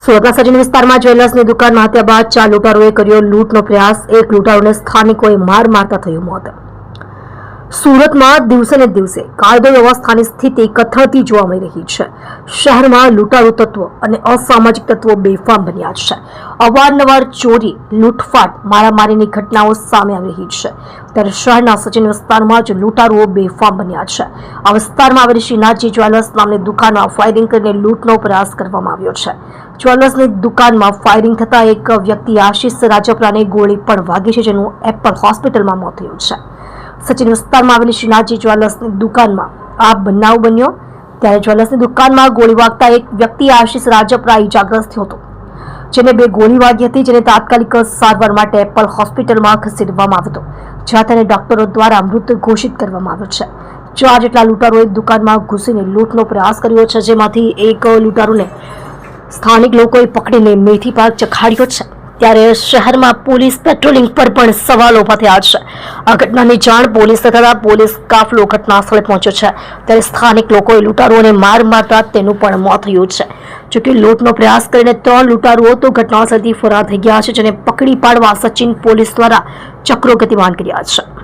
સુરતના સચિન વિસ્તારમાં જ્વેલર્સની દુકાનમાં હત્યા બાદ 4 લૂંટારોએ કર્યો લૂંટનો પ્રયાસ। એક લૂંટારોને સ્થાનિકોએ માર મારતા થયું મોત। સુરતમાં દિવસે ને દિવસે કાયદો વ્યવસ્થાની સ્થિતિ કથળતી જોવા મળી રહી છે। શહેરમાં લૂંટારૂ તત્વો અને અસામાજિક તત્વો બેફામ બન્યા છે। અવારનવાર ચોરી, લૂંટફાટ, મારામારીની ઘટનાઓ સામે આવી રહી છે, ત્યારે શહેરના સચિન વિસ્તારમાં જ લૂંટારુઓ બેફામ બન્યા છે। આ વિસ્તારમાં આવેલી શ્રીનાથજી જ્વેલર્સ નામની દુકાનમાં ફાયરિંગ કરીને લૂંટનો પ્રયાસ કરવામાં આવ્યો છે। જ્વેલર્સની દુકાનમાં ફાયરિંગ થતા એક વ્યક્તિ આશિષ રાજપરાને ગોળી પણ વાગી છે, જેનું એપલ હોસ્પિટલમાં મોત થયું છે। સચિન વિસ્તારમાં આવેલી શ્રીનાથજી જ્વેલર્સની દુકાનમાં આ બનાવ બન્યો, ત્યારે જ્વેલર્સની દુકાનમાં ગોળી વાગતા એક વ્યક્તિ આશિષ રાજપરા ઇજાગ્રસ્ત થયો હતો, જેને 2 ગોળી વાગી હતી, જેને તાત્કાલિક સારવાર માટે એપલ હોસ્પિટલમાં ખસેડવામાં આવ્યો હતો, જ્યાં તેને ડોક્ટરો દ્વારા મૃત ઘોષિત કરવામાં આવ્યો છે। 4 જેટલા લૂંટારોએ દુકાનમાં ઘૂસીને લૂંટનો પ્રયાસ કર્યો છે, જેમાંથી એક લૂંટારોને સ્થાનિક લોકોએ પકડીને મેથી પાક ચખાડ્યો છે। ત્યારે શહેરમાં પોલીસ પેટ્રોલિંગ પર પણ સવાલો ઉભા થયા છે। આ ઘટનાની જાણ પોલીસને થતાં પોલીસ કાફલો ઘટના સ્થળે પહોંચ્યો છે, ત્યારે સ્થાનિક લોકોએ લૂંટારુઓને માર મારતા તેનું પણ મોત થયું છે। જોકે લૂંટનો પ્રયાસ કરીને 3 લૂંટારુઓ તો ઘટનાસ્થળથી ફરાર થઈ ગયા છે, જેને પકડી પાડવા સચિન પોલીસ દ્વારા ચક્રો ગતિમાન કર્યા છે।